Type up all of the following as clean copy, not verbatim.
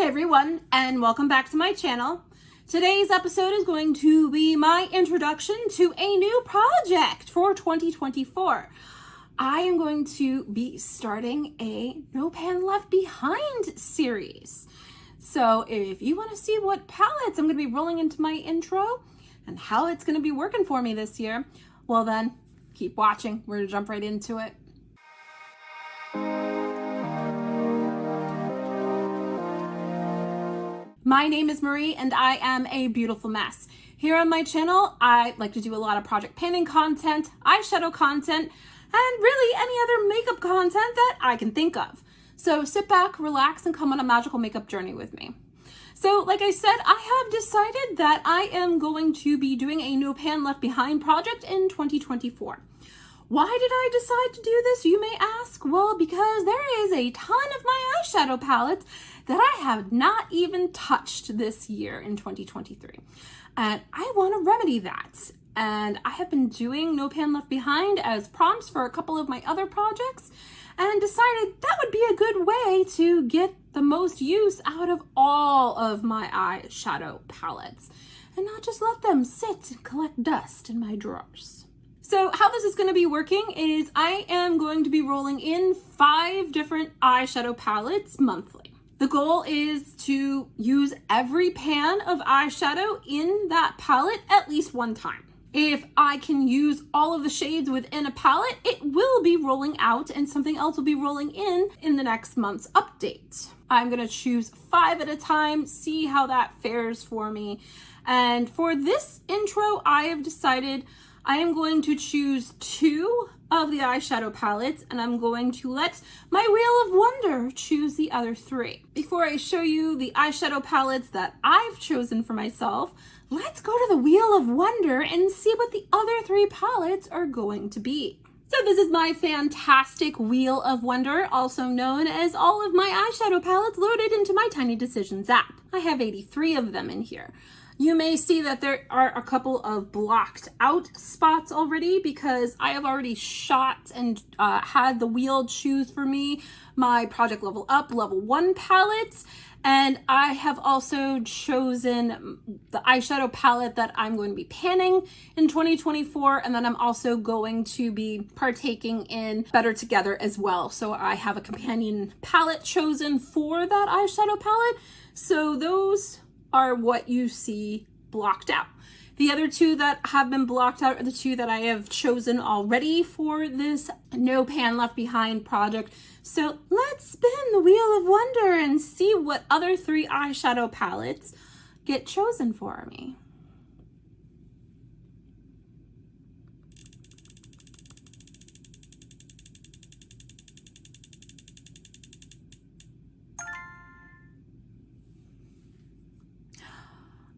everyone, and welcome back to my channel. Today's episode is going to be my introduction to a new project for 2024. I am going to be starting a No Pan Left Behind series. So if you want to see what palettes I'm going to be rolling into my intro and how it's going to be working for me this year, well then, keep watching. We're going to jump right into it. My name is Marie and I am a beautiful mess. Here on my channel, I like to do a lot of project painting content, eyeshadow content, and really any other makeup content that I can think of. So sit back, relax, and come on a magical makeup journey with me. So like I said, I have decided that I am going to be doing a No Pan Left Behind project in 2024. Why did I decide to do this, you may ask? Well, because there is a ton of my eyeshadow palettes that I have not even touched this year in 2023. And I want to remedy that. And I have been doing No Pan Left Behind as prompts for a couple of my other projects and decided that would be a good way to get the most use out of all of my eyeshadow palettes and not just let them sit and collect dust in my drawers. So how this is going to be working is I am going to be rolling in 5 different eyeshadow palettes monthly. The goal is to use every pan of eyeshadow in that palette at least one time. If I can use all of the shades within a palette, it will be rolling out and something else will be rolling in the next month's update. I'm going to choose 5 at a time, see how that fares for me. And for this intro, I have decided I am going to choose 2 of the eyeshadow palettes and I'm going to let my Wheel of Wonder choose the other 3. Before I show you the eyeshadow palettes that I've chosen for myself, let's go to the Wheel of Wonder and see what the other 3 palettes are going to be. So this is my fantastic Wheel of Wonder, also known as all of my eyeshadow palettes loaded into my Tiny Decisions app. I have 83 of them in here. You may see that there are a couple of blocked out spots already because I have already shot and had the wheel choose for me my Project Level Up Level 1 palettes. And I have also chosen the eyeshadow palette that I'm going to be panning in 2024. And then I'm also going to be partaking in Better Together as well. So I have a companion palette chosen for that eyeshadow palette. So those are what you see blocked out. The other 2 that have been blocked out are the 2 that I have chosen already for this No Pan Left Behind project. So let's spin the Wheel of Wonder and see what other 3 eyeshadow palettes get chosen for me.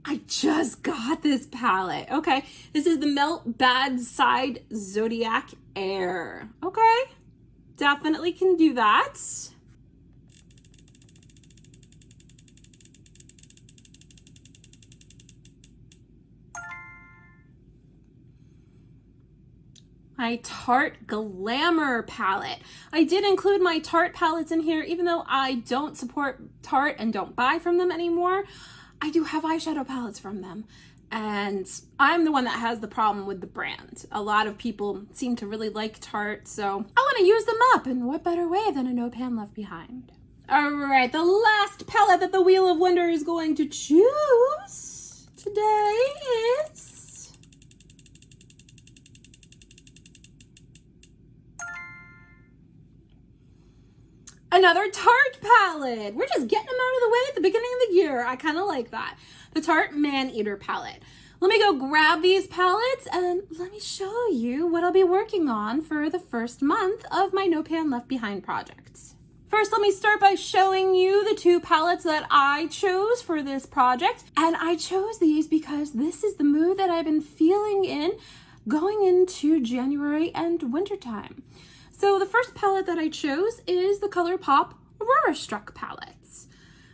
I just got this palette. Okay, this is the Melt Bad Side Zodiac Air. Okay, definitely can do that. My Tarte Glamour palette. I did include my Tarte palettes in here, even though I don't support Tarte and don't buy from them anymore. I do have eyeshadow palettes from them, and I'm the one that has the problem with the brand. A lot of people seem to really like Tarte, so I want to use them up, and what better way than a No Pan Left Behind? All right, the last palette that the Wheel of Wonder is going to choose today is another Tarte palette. We're just getting them out of the way at the beginning of the year. I kind of like that. The Tarte Man-Eater palette. Let me go grab these palettes and let me show you what I'll be working on for the first month of my No Pan Left Behind projects. First, let me start by showing you the 2 palettes that I chose for this project. And I chose these because this is the mood that I've been feeling in going into January and wintertime. So the first palette that I chose is the ColourPop Aurora Struck palettes.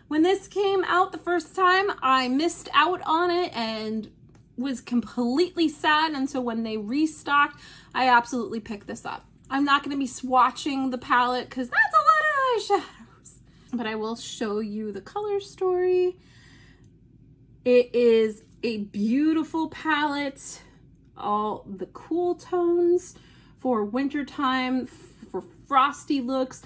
When this came out the first time, I missed out on it and was completely sad. And so when they restocked, I absolutely picked this up. I'm not going to be swatching the palette because that's a lot of eyeshadows. but I will show you the color story. It is a beautiful palette, all the cool tones for wintertime, for frosty looks.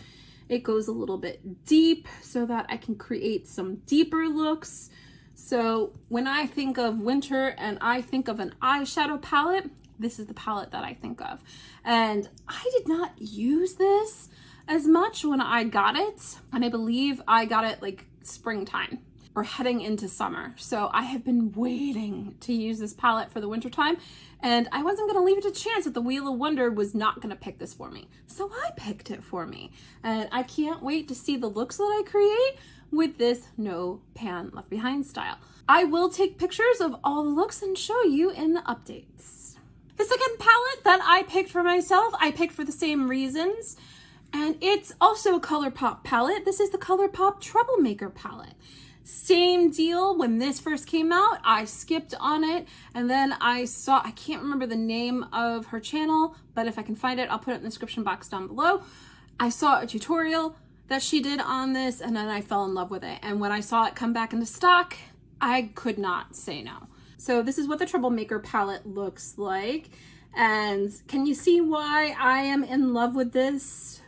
It goes a little bit deep so that I can create some deeper looks. So when I think of winter and I think of an eyeshadow palette, this is the palette that I think of. And I did not use this as much when I got it. And I believe I got it like springtime or heading into summer. So I have been waiting to use this palette for the winter time, and I wasn't gonna leave it to chance that the Wheel of Wonder was not gonna pick this for me. So I picked it for me, and I can't wait to see the looks that I create with this no pan left behind style. I will take pictures of all the looks and show you in the updates. The second palette that I picked for myself, I picked for the same reasons, and it's also a ColourPop palette. This is the ColourPop Troublemaker palette. Same deal, when this first came out, I skipped on it, and then I can't remember the name of her channel, but if I can find it, I'll put it in the description box down below. I saw a tutorial that she did on this, and then I fell in love with it. And when I saw it come back into stock, I could not say no. So this is what the Troublemaker palette looks like. And can you see why I am in love with this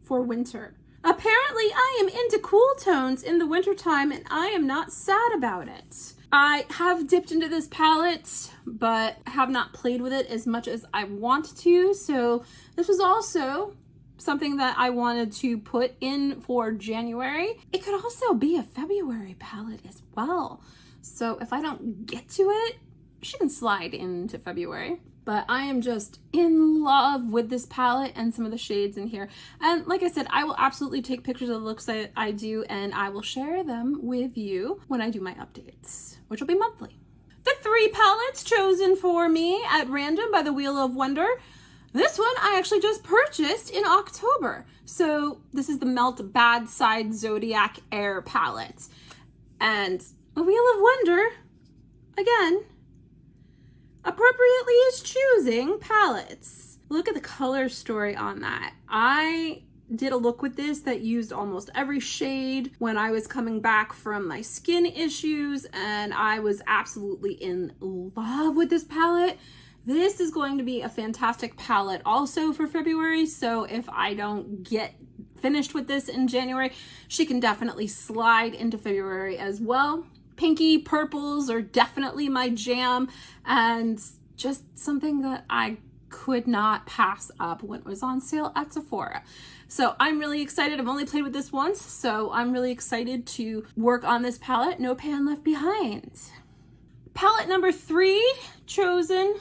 for winter? Apparently, I am into cool tones in the wintertime, and I am not sad about it. I have dipped into this palette, but have not played with it as much as I want to, so this was also something that I wanted to put in for January. It could also be a February palette as well, so if I don't get to it, she can slide into February. But I am just in love with this palette and some of the shades in here. And like I said, I will absolutely take pictures of the looks that I do, and I will share them with you when I do my updates, which will be monthly. The 3 palettes chosen for me at random by the Wheel of Wonder. This one I actually just purchased in October. So this is the Melt Bad Side Zodiac Air palette. And the Wheel of Wonder, again, appropriately is choosing palettes. Look at the color story on that. I did a look with this that used almost every shade when I was coming back from my skin issues, and I was absolutely in love with this palette. This is going to be a fantastic palette also for February, so if I don't get finished with this in January, she can definitely slide into February as well. Pinky purples are definitely my jam, and just something that I could not pass up when it was on sale at Sephora. So I'm really excited. I've only played with this once, so I'm really excited to work on this palette. No pan left behind. Palette number 3 chosen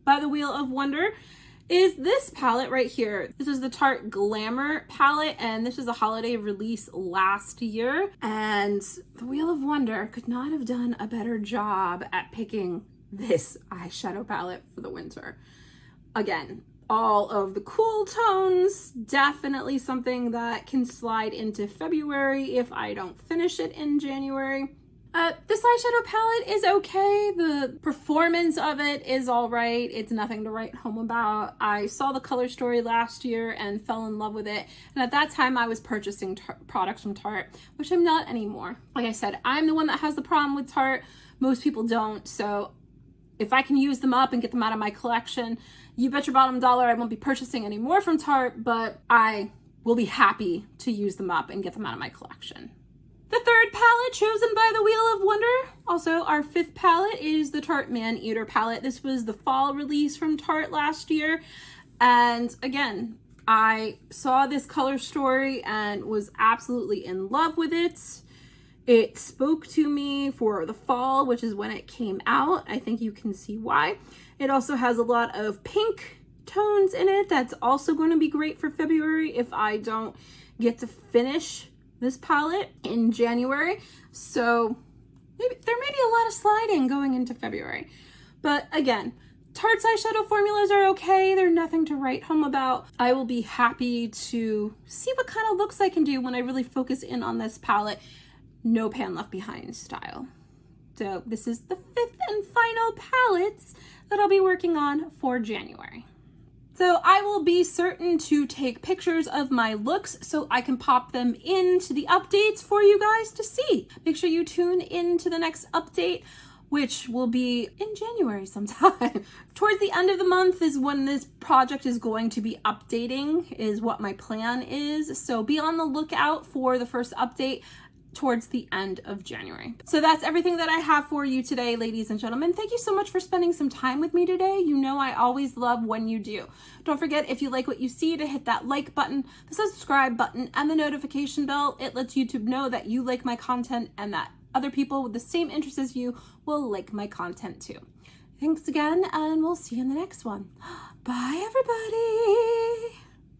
by the Wheel of Wonder is this palette right here. This is the Tarte Glamour palette, and this was a holiday release last year. And the Wheel of Wonder could not have done a better job at picking this eyeshadow palette for the winter. Again, all of the cool tones, definitely something that can slide into February if I don't finish it in January. This eyeshadow palette is okay. The performance of it is all right. It's nothing to write home about. I saw the color story last year and fell in love with it. And at that time I was purchasing products from Tarte, which I'm not anymore. Like I said, I'm the one that has the problem with Tarte. Most people don't. So if I can use them up and get them out of my collection, you bet your bottom dollar I won't be purchasing any more from Tarte, but I will be happy to use them up and get them out of my collection. The third palette chosen by the Wheel of Wonder, also our 5th palette, is the Tarte Man-Eater palette. This was the fall release from Tarte last year. And again, I saw this color story and was absolutely in love with it. It spoke to me for the fall, which is when it came out. I think you can see why. It also has a lot of pink tones in it. That's also going to be great for February if I don't get to finish this palette in January. So maybe there may be a lot of sliding going into February. But again, Tarte's eyeshadow formulas are okay. They're nothing to write home about. I will be happy to see what kind of looks I can do when I really focus in on this palette. No pan left behind style. So this is the 5th and final palettes that I'll be working on for January. So I will be certain to take pictures of my looks so I can pop them into the updates for you guys to see. Make sure you tune in to the next update, which will be in January sometime. Towards the end of the month is when this project is going to be updating, is what my plan is. So be on the lookout for the first update towards the end of January. So that's everything that I have for you today, ladies and gentlemen. Thank you so much for spending some time with me today. You know I always love when you do. Don't forget, if you like what you see, to hit that like button, the subscribe button, and the notification bell. It lets YouTube know that you like my content and that other people with the same interests as you will like my content too. Thanks again, and we'll see you in the next one. Bye, everybody.